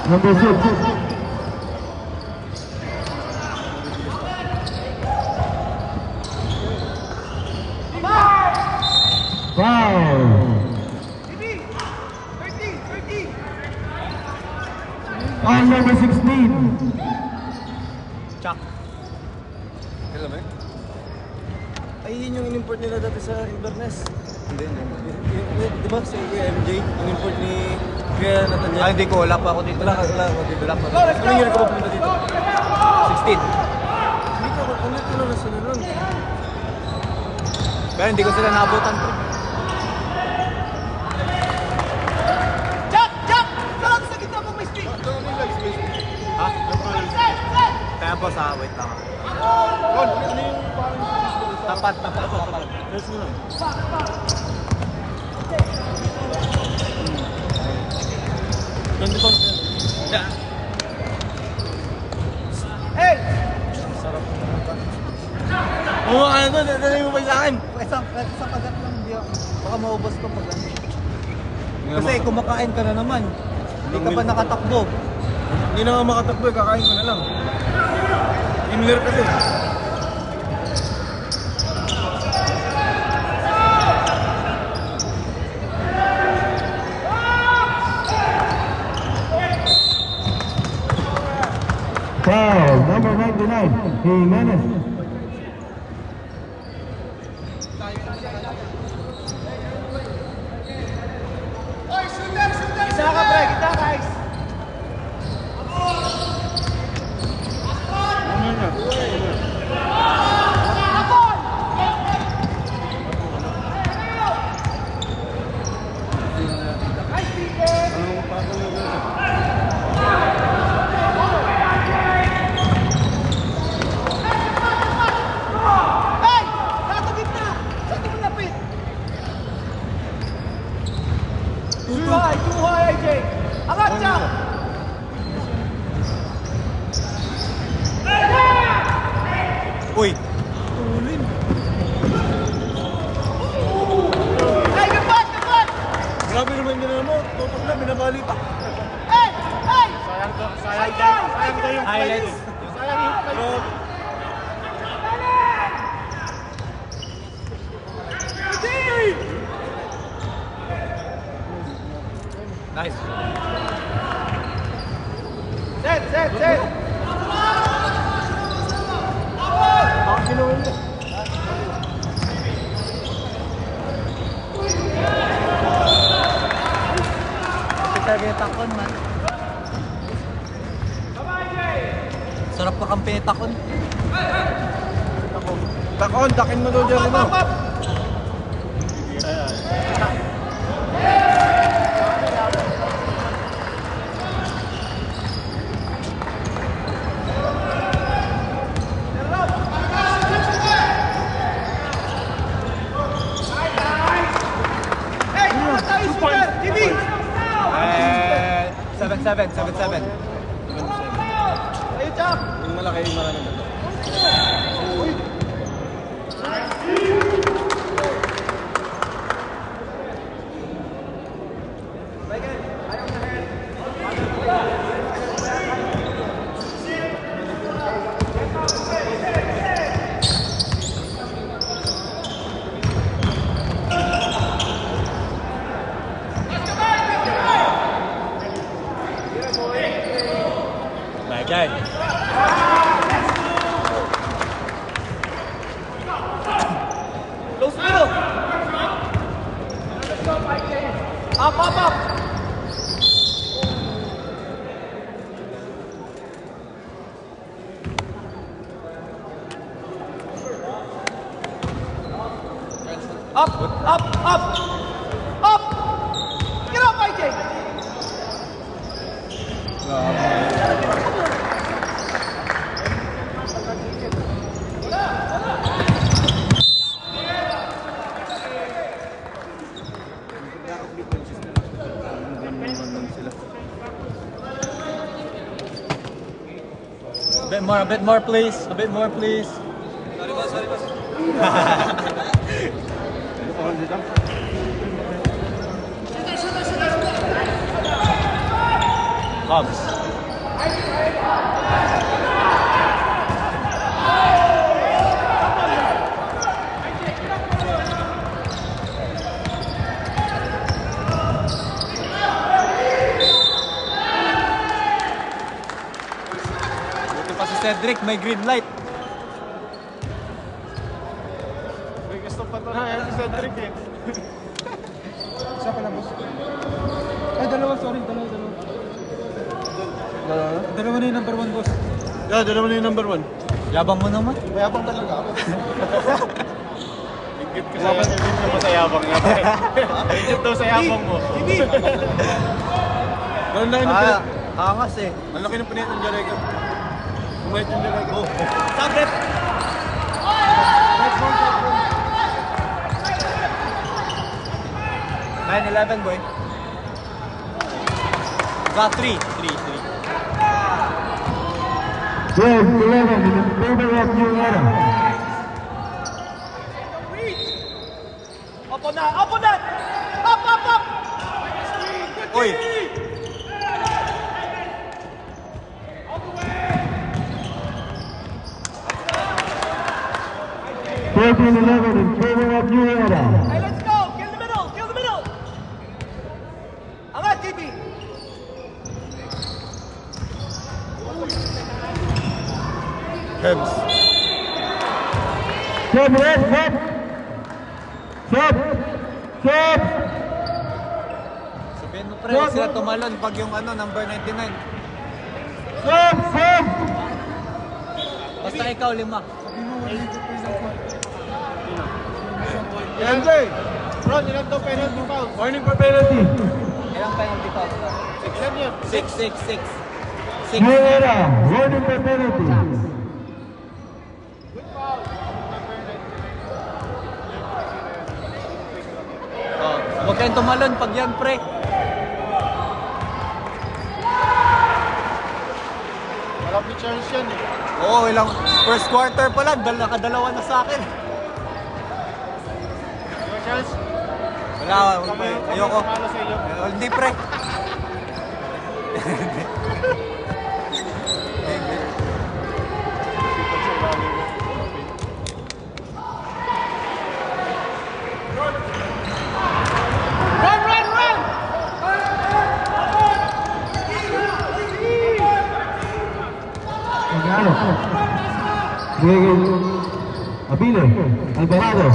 Number 6. Foul. On number 16. Chuck. Kailan ba? Ay, yun yung in-import nila dati sa Inverness. Hindi. Di ba si MJ, in-import ni Kuya Nathaniel? Ah, hindi ko. Wala pa ako dito. Wala ako dito. Anong year ka ba pumunta dito? 16. Hindi ko. Ulit ko na sila nun. Pero hindi ko sila naabutan ko. Jack! Jack! Jack! Sa gitna mo may stick! Ha? Kaya po sa wait lang. Tapat. Yes mo lang. Ganito po. Hey! Sarap. Oo, ano doon? Dali mo ba sa akin? Isang pagat lang. Baka maubos ko pag ano. Kasi kumakain ka na naman. Hindi ka pa nakatakbo. Hindi na nga makatakbo, kakain ko na lang. Himmler kasi. Foul. Number 99. Jimenez. Kita ka, pre! Kita, guys! Hey! Nasa gitna! Saan di mo lapit? Too high, AJ! Angat siya! Uy! Hey, good pass, good pass! Grabe naman yun mo. Tutok na, binabali pa. Hey! Hey! Sayang daw yung Highlights. Sayang yung play. Nice. Set! Bakit ginawa niya? Talaga yung takon, man. Sarap pa kang pinitakon. Takon, takin mo daw dyan mo. Hey, ano tayo, super? TV! 7-7. Ayun, Jack! Yung malaki, yung maraming dito. Bagay. Close middle! Up! Up! Get up, AJ! A bit more, please. A bit more, please. Sorry, boss. Hobbs. Cedric, may green light. May gusto pa to na. Ayan si Cedric eh. Isa pala, boss. Ay, dalawa, sorry. Dalawa. Dalawa na yung number 1, boss. Yeah, dalawa na yung number 1. Yabang mo naman. Mayabang talaga ako. Ingit ko sa'yo. Ingit ka ba sa yabang nga? Ingit daw sa yabang mo. Hindi. Ang laki ng pinat. Angas eh. Ang laki ng pinat ng Jalego. Umayat yung Jalego. Sabret! 9-11, boy. Got 3. 12-11 in favor of New Era. Up on that! Up! Oy! Thirteen 11 in favor of New Era. Hey, let's go! Kill the middle! Angat, JP! Hebs. Stop! Sabihin mo pre, huwag sila tumalon pag yung number 99. Stop! Basta ikaw, 5. MJ! Ron, ilan daw penalty foul? Warning for penalty. Ilang penalty foul? 6 yan. 6. New Era, warning for penalty. Oh, huwag kayong tumalon pag yan, pre. Malapit chance yan eh. Oo, ilang first quarter pa lang, nakadalawa na sa akin. May chance? Wala, ayoko. Palo sa iyo. Hindi, pre. Abile, Alvarado,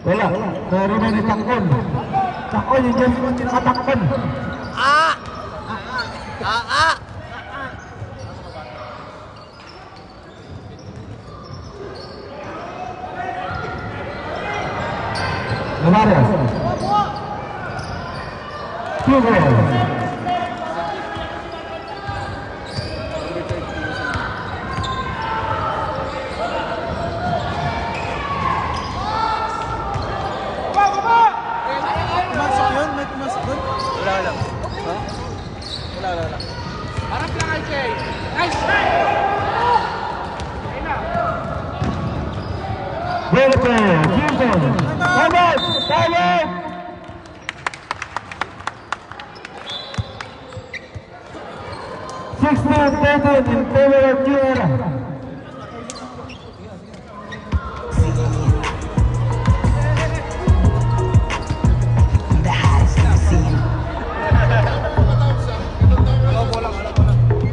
wala, naroon ni Takon. Takon, yung dyan yung tinakatakon. Navarez. Hugo. Pumasok yun? May pumasok doon? Wala lang. Wala. Harap lang kay Jay! Nice try! Vertical, Houston. Timeout! 16-13 in favor of New Era.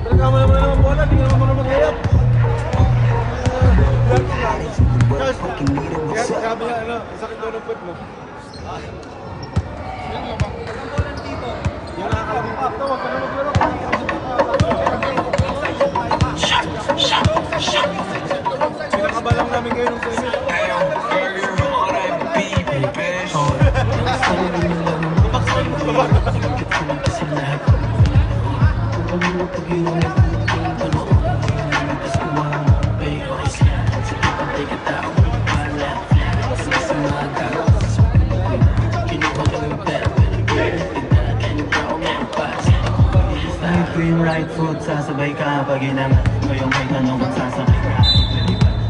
Talaga mo naman ang bola, di ka naman mag-hayap. Kaya sabi nga, sakit daw ng puwet mo. Yung nakakalapit pa, huwag ka na maglaro. Pinakabalang namin kayo nung semi. Green right foot, sasabay ka pag inangat. Ngayong may tanong magsasakay ka.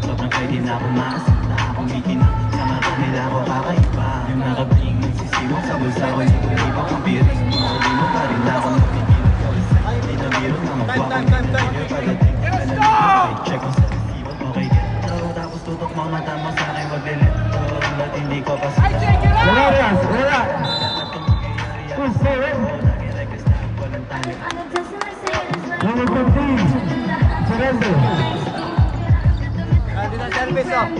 Sobrang pwede na ako maasin na akong ikinang. Sa mata nila ako kakaiba. Yung nakabling nagsisiwang sa bulsa ko. Hindi ko liba kung biris. Mga mo pa rin ako napipilang. Hindi na biro na magwa ko. Let's go! Check ko sa resibo. Okay, get it. Tapos tutok mga mata mo sa akin maglilit. At hindi ko pa sa Navarez, wala. Who's there? Number 15, Surrender. Dito ang service, oh.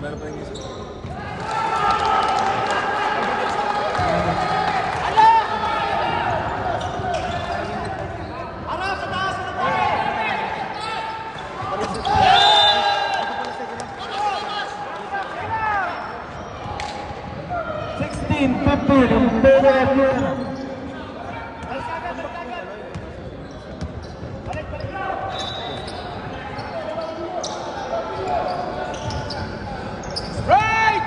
Meron pa rin isa. Harap sa taas ng pare! 16-15 in favor of Luna. Right!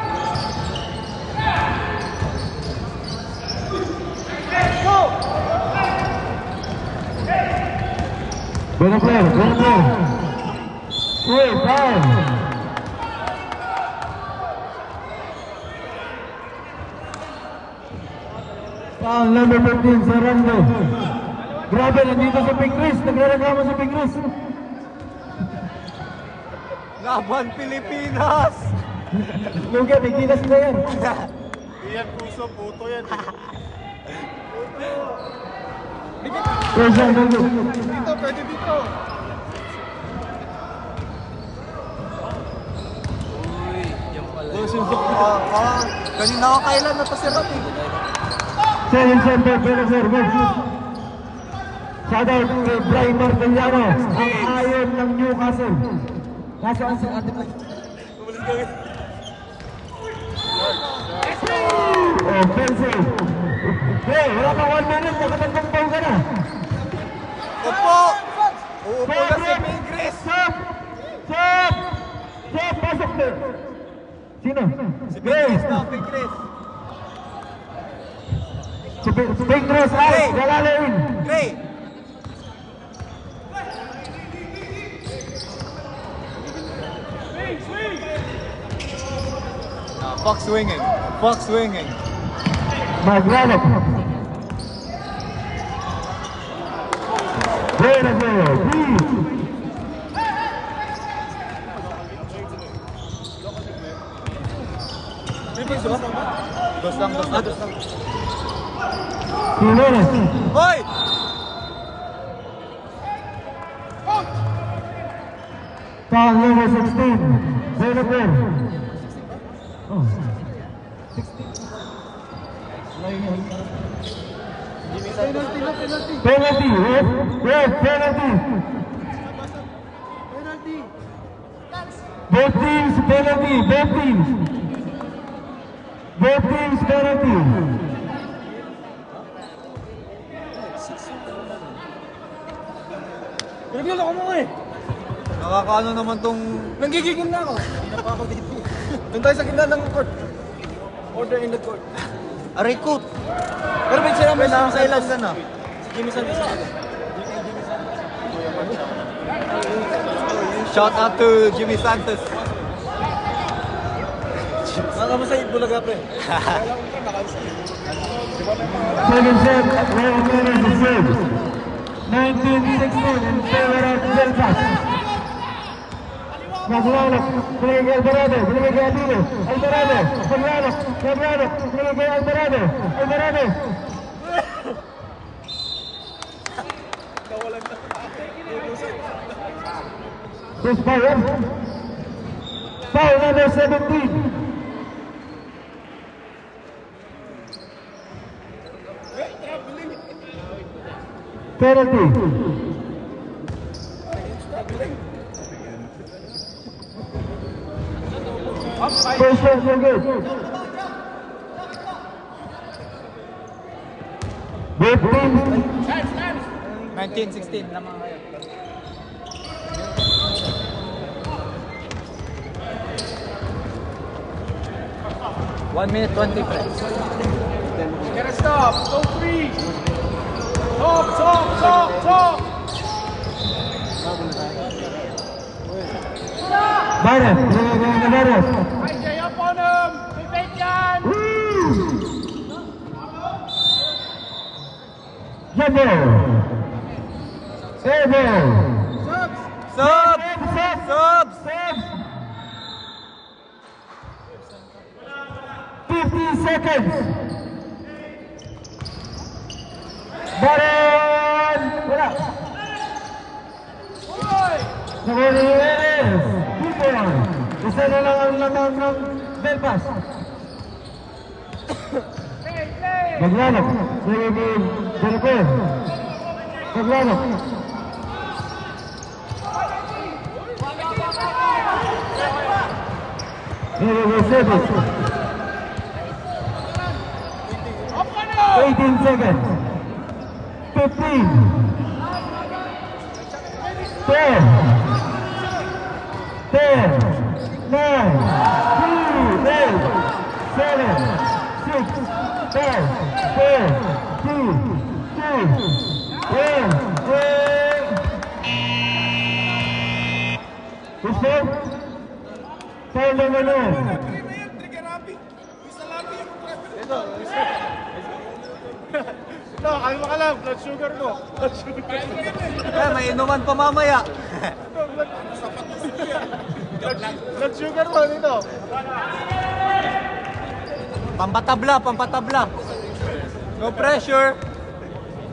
Go! Buena player, buena player. Uy, foul. Foul number 15, Sarando. Grabe, nandito sa Pink Chris. Nagre-reklamo sa Pink Chris. Laban Pilipinas! Lugi, may gilas na yan. Iyan puso, puto yan. Pressure, Lugi. Dito, pwede dito. Kanina ka kailan na to si Rocky. Seven center, pero service. Shout out kay Brian Martellano, ang ayon ng Newcastle. Nasaan si Ate Mike? Offensive. Hey, wala pa 1 minute, nakatagpang ball ka na. Upo! Uupo na si Pingris! Stop! Stop! Stop! Pasok din! Sino? Si Pingris na, Pingris! Si Pink Chris out! Hey! Galalawin! Gray! Fox swinging. Fox swinging. Maglalap. Buena goal. Dos lang. Jimenez. Hoy! Foul number 16. Buena goal. Oh. Penalty. Yes, penalty. Both teams penalty. Both teams penalty. Pinagyan ako mo eh! Nakakaano naman tong... Nanggigigil na ako! Hindi na pa ako dito. Doon tayo sa gitna ng court. Order in the court. Arikot! Pero may sila may Sa ilan ka na? Si Jimmy Santos. Shout out to Jimmy Santos. Nakamasay Bulaga pre. Second set, Royal Mariners is served. 19-16 in favor of Belfast. Maglalak, binigay kay Alvarado, binigay kay Adino. Alvarado, maglalak, binigay kay Alvarado. This foul. Foul number 17. Penalty. First shot, no good. Both teams. 19-16 naman kayo. One minute 20 friends. Get a stop. Go free. Top. Baras, binigay kay Baras. IJ up on him. May fake yan. Jumbo. Airball. Sub! seconds. Baron! Wala. Nakulinis. People. Isa na lang ang lamang ng Belfast. Maglalak. Sige, Delacor. Maglalak. Service. 18 seconds. 15. 10. 10. 9. 2. 8. 7. 6. 5. 4. 3. 2. 1. Gusto? Foul naman nun. No, kalma ka lang. Blood sugar mo. Blood sugar. May inuman pa mamaya. Blood sugar mo dito. Pampatabla, pampatabla. No pressure.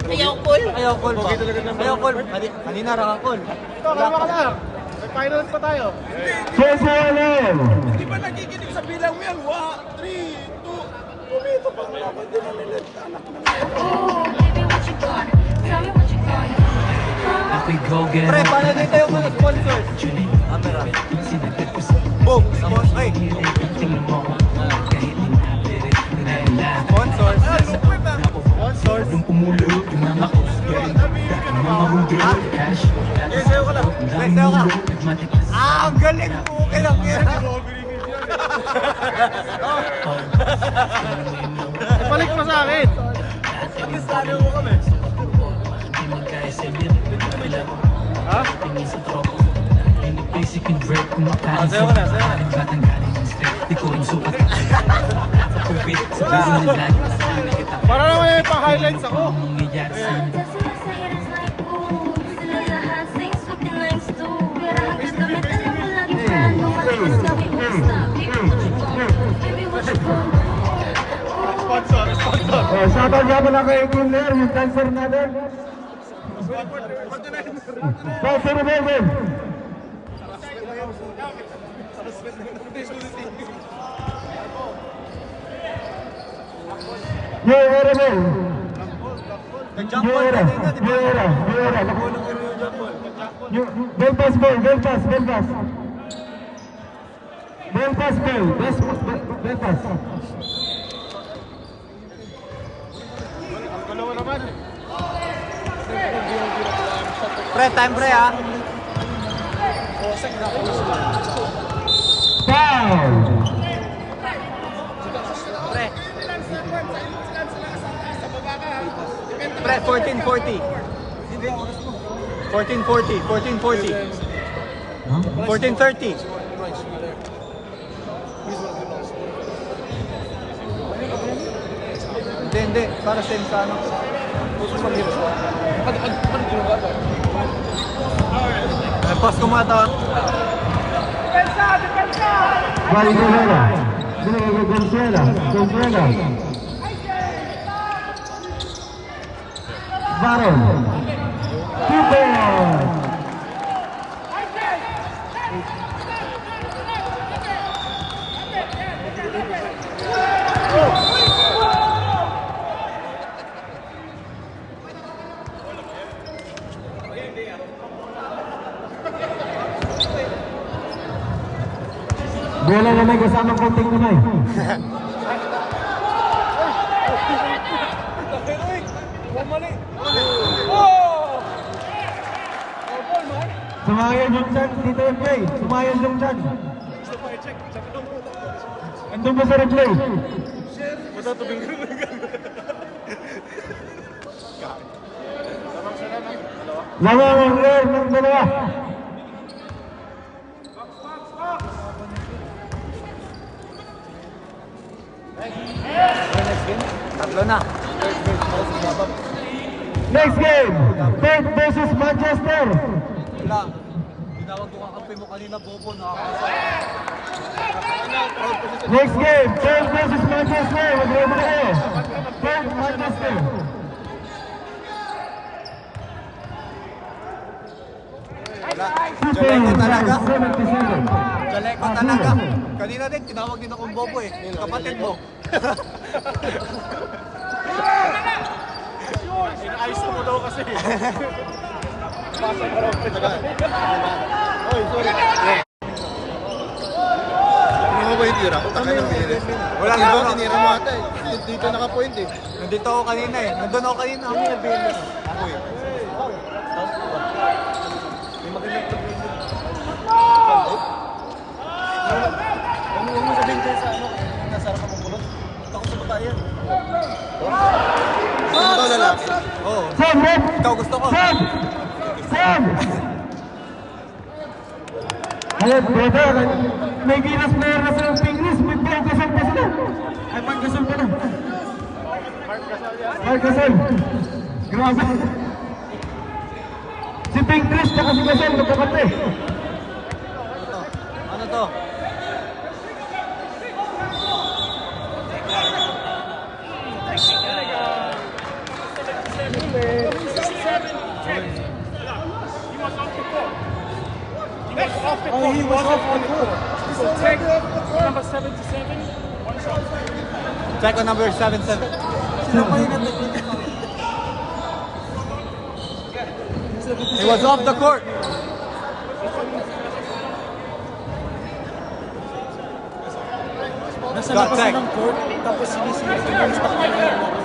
Ayaw call ba? Ayaw call. Kanina rakakol. No, kalma ka lang. May finals pa tayo. Sensualin. Hindi ba nakikinig sa bilang mo yan? 1, 3, 2, pumito pa nga ako din ang nilit. Oh, baby, what you got? Tell me what you got. If we go get Pre, paano dito yung mga sponsors? Camera. Boom! Ay! tingnan mo ko kahit inapirit nila Sponsors. sponsors nung pumulo yung mga ko yung mga rudro cash Okay, sayo ka lang. Pre, sayo ka. Ang galing po! Kailang kira. Balik mo sa akin. Listado mo kami. Ha? Tingin sa tropo hindi basic and break kumakain Sayo ka na, sayo ka na. batang galing ng step di ko rin sukat kapupit sa business lagi nasanay kita Para naman may pa-highlights ako. nangyayari sa amin Just sila sa haters like, ooh, sila lahat sing swerte lines too. Pero hanggang gamit, alam mo lagi brand mo. Malinis na, we won't stop. Baby, what you got? Sponsor, sponsor. Shoutout nga pala kay Kunler, yung dancer natin. Sponsor na Melvin. Yo, era Mel. Nag-jump Yo, ball era. kanina, di ba? Yo, era. Kulang kayo yung jump ball. Belfast ball, Belfast. Belfast ball, Belfast. Dalawa naman. Pre, time pre ha. Foul. Pre. Pre, 14-40. 14-40. 14-40. 14-30. Hindi. Para same sa ano. Pass ko mga tawa. Valenzuela. Venezuela. Baron. 2 points. Bola na may kasamang konting kamay. Sumayan yung chan, dito yung play. Sumayan yung chan. Andun ba sa replay? Basta tubing ko. Lamang ang air ng dalawa. Tatlo na. Next game, Perth versus Manchester. Wala. Tinawag ko kakampi mo kanina, Bobo, na ako. Next game, Paul versus Manchester. Mag-ready na kayo. Paul, Manchester. Jaleko talaga. 77. Jaleko talaga. Kanina din, tinawag din akong Bobo eh. Kapatid mo. Inaayos mo daw kasi. Oy, sorry. Hindi mo ba yung tira? Taka ng bilis. Wala Iba, na. tinira mo ata eh. Dito naka-point eh. Nandito ako kanina eh. Nandun ako kanina. Ako yung bilis. Ako eh. Huwag mo sabihin kayo sa ano, nasarap ang kulot. Ako sa babayan. Sino daw lalaki? Oo. Sam, Red. Ikaw gusto ko. Sam! Sam! Ayun, brother. May ginas player na silang Pingris. May Mark Gasol pa sila. Ay, Mark Gasol pa na. Mark Gasol. Grabe. Si Pingris tsaka si Gasol magkakapte. Ano to? Oh, he was off on court. So take number 77. One shot. Check on number 77. He was off the court. Nasa Got labas check. na ng court, tapos sinisingit ko yung stock nila.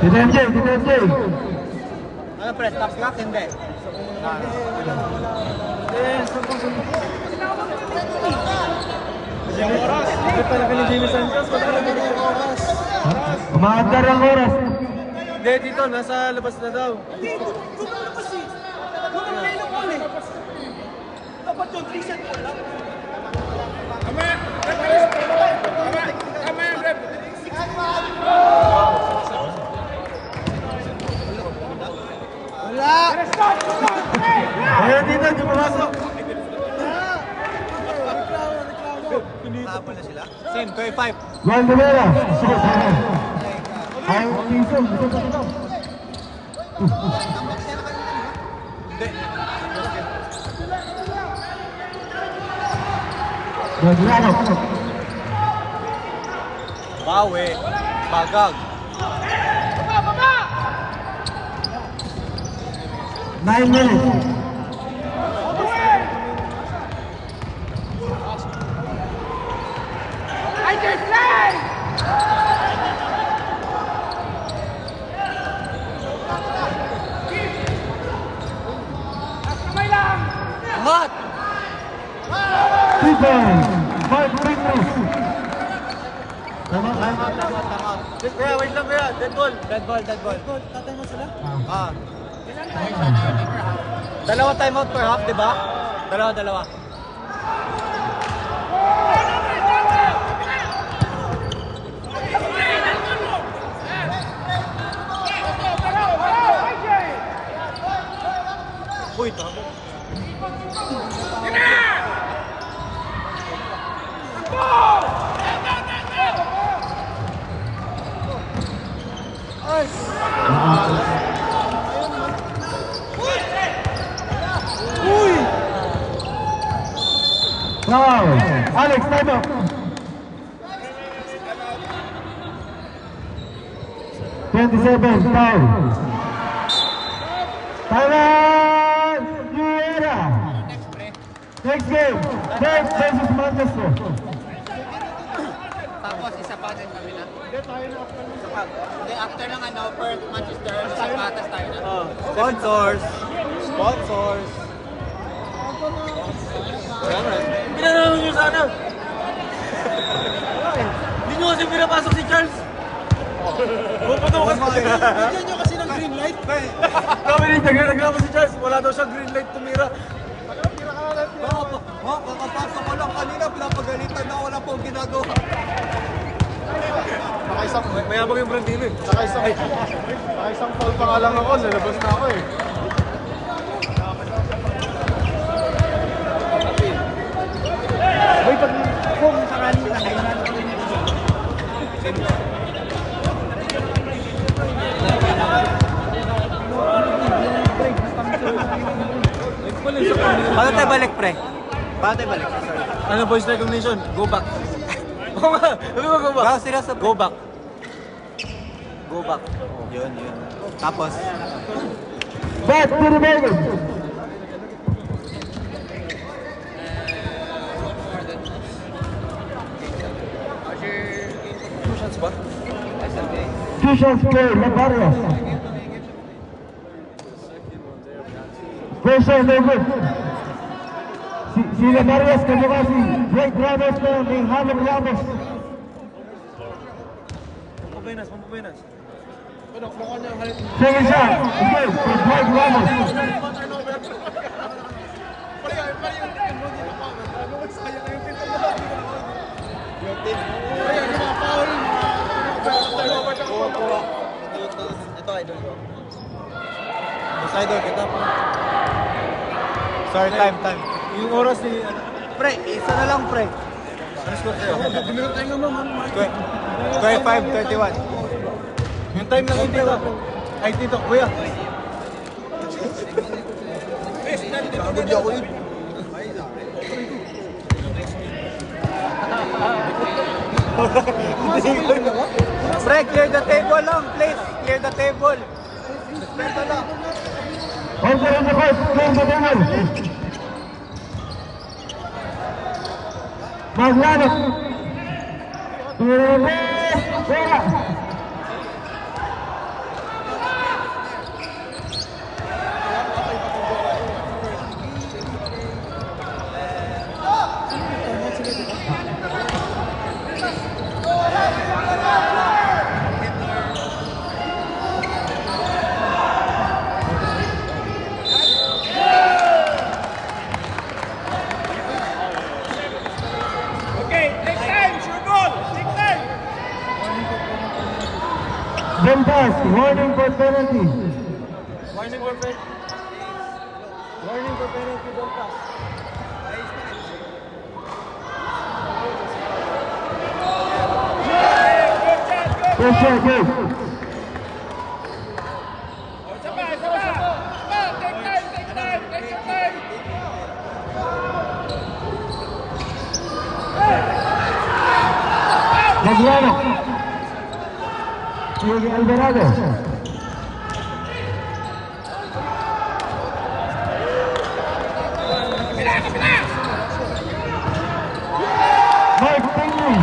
Dito MJ, dito MJ. Ano pre? Stop clock? Hindi. Bakit talaga ni Jimmy Sanchez? Wala na yung oras. Umaandar ang oras. Hindi, dito, nasa labas na daw. Ayun dito, di pumasok. Tapon na sila? Same, 25. Juan Rivera. Ay, Quinson, gusto ko dito. Hindi. Guadiano. Bawi. Bagag. 9 minutes. Hot! Stephen. 5 minutes. Tama. Kaya, wait lang kaya. Dead ball. Dead ball. Tatay mo sila? Ah. Dalawa timeout per half, di ba? Dalawa. Uy, tama. Wow. Alex, time up. Twenty-seven, foul. Thailand, new era. Next game, Perth versus Manchester. Tapos isa pa din kami na. Hindi, after ng ano, Perth, Manchester, sa patas tayo na. Sponsors. Pinanalo nyo sana. Hindi nyo kasi pinapasok si Charles. Bigyan nyo kasi ng green light. Kami rin, nagreklamo si Charles. Wala daw siyang green light tumira. Kakapasok ko lang kanina, pinapagalitan na wala pong ginagawa. Baka isang, Mayabang yung Brandino eh. saka isang foul pa nga lang ako, lalabas na ako eh. Boy, pag kung sakali na kailangan ko rin Paano tayo balik, pre? Paano tayo balik? Ano voice recognition? Go back. Oo nga. Sabi mo go back. Wow, seryoso. Go back. Go back. Yun. Tapos? Back to the moment. Two shots ba? Two shots play, Lamarias. First shot, no good. Si Lamarias kamukha si Dwight Ramos na may halong Ramos. Pampubenas. Second shot, again, for Dwight Ramos. Ito, idol ko. Mas idol kita po. Sorry, time. Yung oras ni... Pre, isa na lang, pre. Ano score kayo? 25-31. Yung time lang yung tito. Ay, tito, kuya. Nakagod ako yun. Pre, clear the table lang, please. Clear the table. Respeto lang. Also in the court, playing the devil. Maglano. Pera. Then pass, warning for penalty. Warning for penalty, don't pass. First shot, good. Maglano. Yugi Alvarado. Mike Pingley.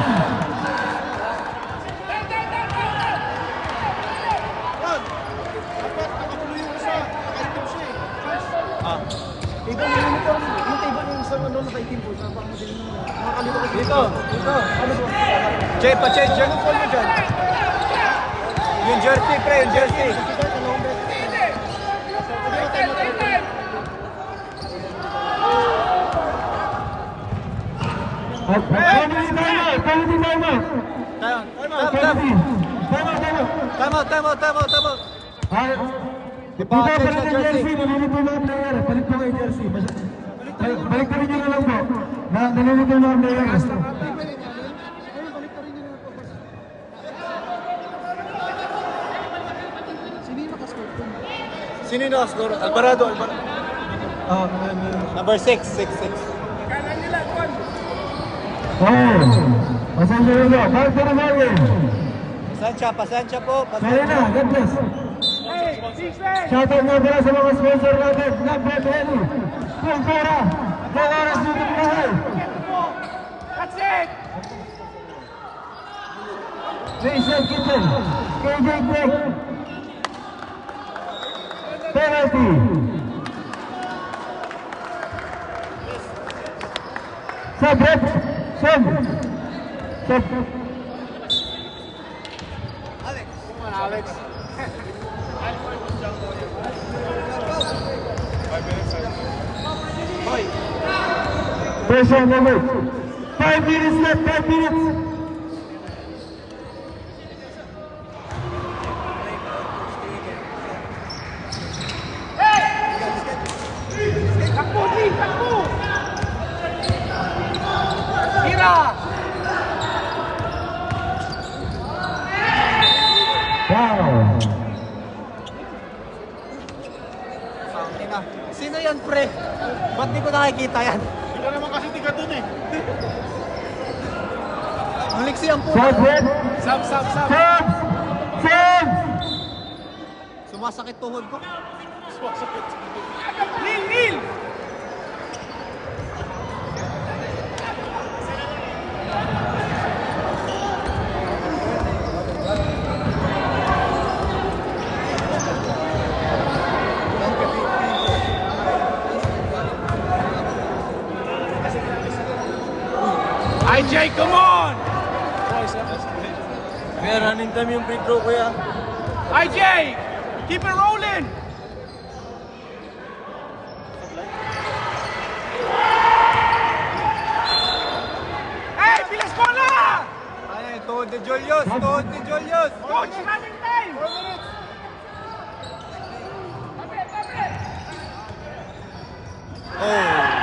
Iba yung uniform, yung table yung isang ano nakaitim po, sa baka din nakakalito ko dito. Ano ba? Jay, pa-change yung uniform mo dyan. Yung jersey, pre, yung jersey. Penalty timeout. Time out. Dito pa rin ang jersey, nalilito mga player. Palit po kayo jersey. Balik pa rin nyo na lang po. Nalilito mga player. Sino yung nakascore? Alvarado. Number 6. Oh, pasensya nyo. Balik pa rin namin. Pasensya po. Sorry na, God bless. Shoutout nga pala sa mga sponsor natin. Number 20, Kultura, Dolores dito Buhay. That's it! Jason Kitchen, KJ Break. Penalty. Sub. Alex. Pressure number. 5 minutes left, 5 minutes. Wow. Sino yan, pre? Ba't di ko nakikita yan? Hindi ka naman kasi tiga dun eh. Maliksi ang puto. Sub, red. Sab. Sub. Sub. Sumasakit tuhod ko. Nil! IJ, come on! Kaya running time yung free throw, kuya. IJ, keep it rolling! Hey, bilis mo na! Ay, tuhod ni Julius! Tuhod ni Julius! Coach, running time! 4 minutes! Oh!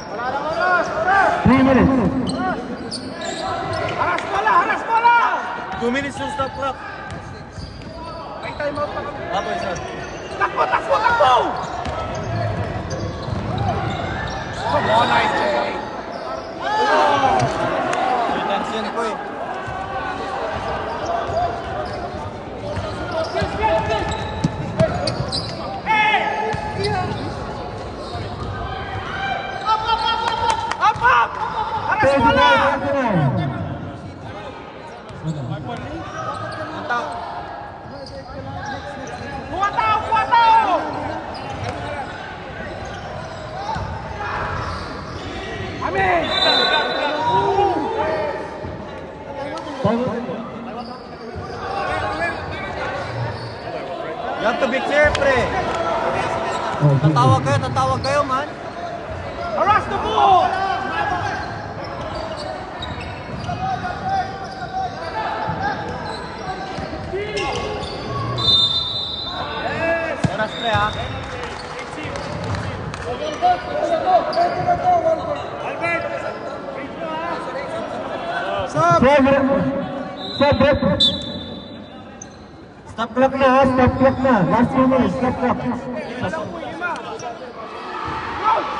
Wala! 3 minutes. Haras bola! 2 minutes yung stop clock. May time out pa kami. Apo, sir. Takbo! Come on, IJ! Tension ko eh. Up! Haras bola! 29. Kuha tao! Amin! You have to be clear, pre. Tatawag kayo, man. Harass the ball! Oras, pre, ha? Sub. Stop clock na. Last 2 minutes, stop clock. Coach!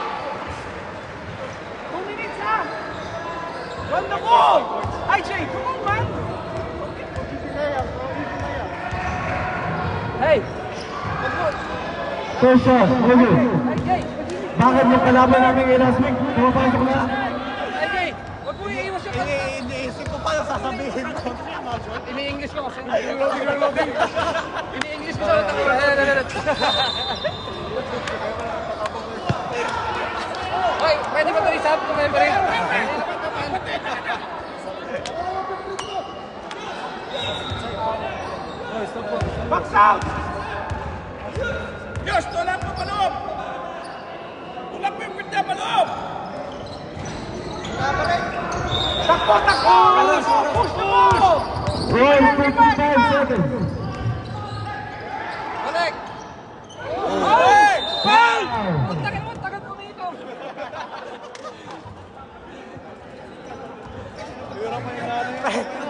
2 minutes, ha? Run the ball! IJ, come on, man! Hey! First shot, okay. Bakit yung kalaban namin last week? Pumapasok na. Wag mo iiwas yung Iniisip ko pa yung sasabihin ko. Ini-English ko kasi. Ini-English ko sa Hoy, pwede ba ito isab? Pwede. Box out! Diyos, tulak mo pa loob! Tulak mo yung pinta pa loob! Takbo! Push the ball! Roll 55 seconds. Balik! Hey! Foul! Tagal mo dito!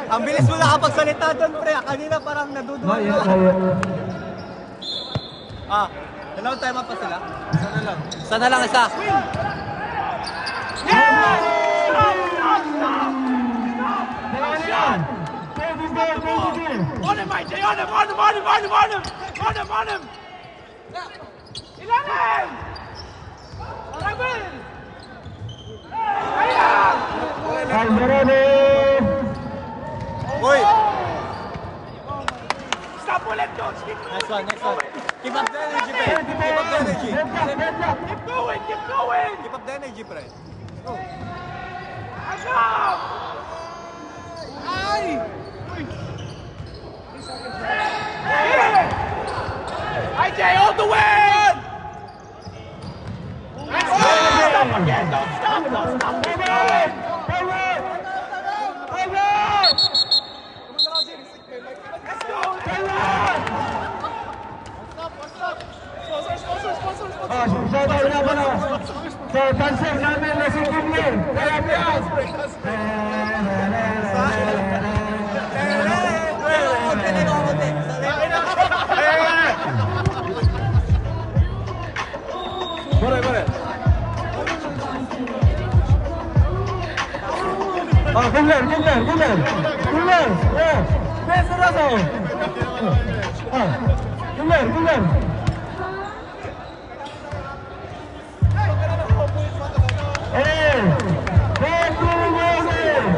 Ang bilis mo nakapagsalita doon, pre. Kanina parang naduduwa. Dalawang time up pa sila? Sana lang isa. On him, IJ! On him! Ilalim! Rabin! Ayan! Alvarado. Uy! Stop ulit, coach! Keep Next one. Keep up the energy, pre. Keep up the energy. going! Keep up the energy, pre. Agam! Ay! IJ, all the way! Let's go! stop again! Don't stop! Don't stop! Keep going! Forward! Forward! Let's go! Forward! So tayo na pala. So, dancer namin na si Kimler. Kaya piyan! Pare. Kimler! Yeah! Beso raso! Kimler! Hey! Back to the game!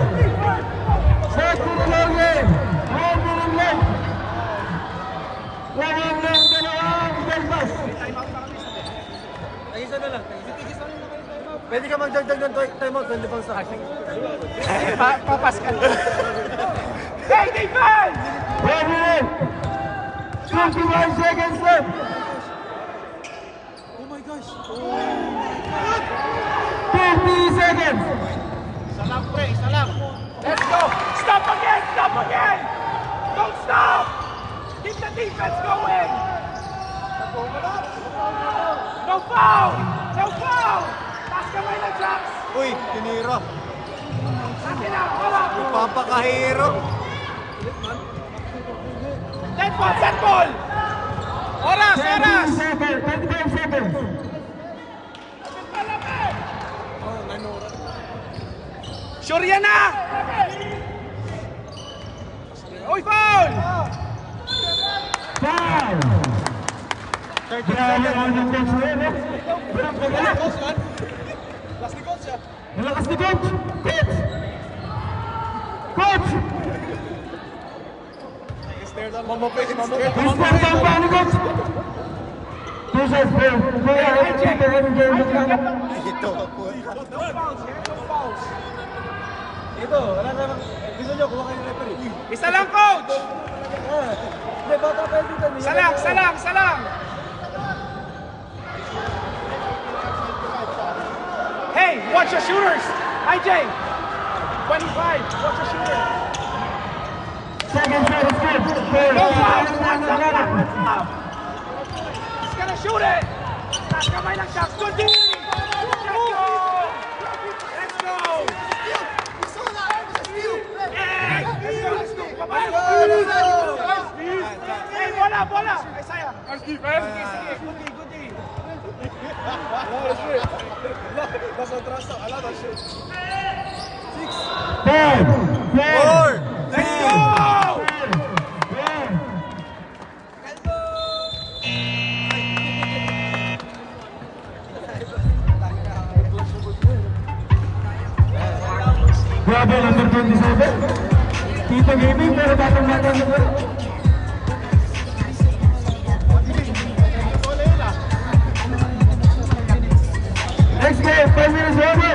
Back to the game! One minute left! Dalawang Belfas! Isa na lang. Pwede ka magdagdag ng timeout, hindi pang sa akin. Papas ka. Hey, defense! 1 minute! 51 seconds left! Oh my gosh. 50 seconds! Isa lang, pre. Isa lang. Let's go. Stop again. Stop again. Don't stop. Keep the defense going. No foul. No foul. Taas kamay na, Jax. Uy, tinira. Akin na. Wala. Pampakahiro. Set ball. Set ball. Oras. 25 seconds! Sure yan na. Uy, foul. Foul! Grabe naman ng coach mo yun, eh. Malakas ni coach! Coach! Mamapis. Respect ang pa ni coach! Two shots, bro. Kaya, Ito ako. Ito, wala naman. Gusto nyo, kuha kayo ng referee. Isa lang, coach. Hindi, bata pa dito. Isa lang. Hey, watch your shooters. IJ. 25, watch your shooters. second shot is good. No foul. What's up? He's gonna shoot it. Taas kamay ng Jax. Good D. Let's go. Let's go. Hey, let's go. Hey, bola. Isaiah. Sige, good D. Nasa atras na. Ala, na shoot. 10, 4. Let's go! Grabe, number 27. Tito Gaming, pero batang-bata na po. Next game, 5 minutes over.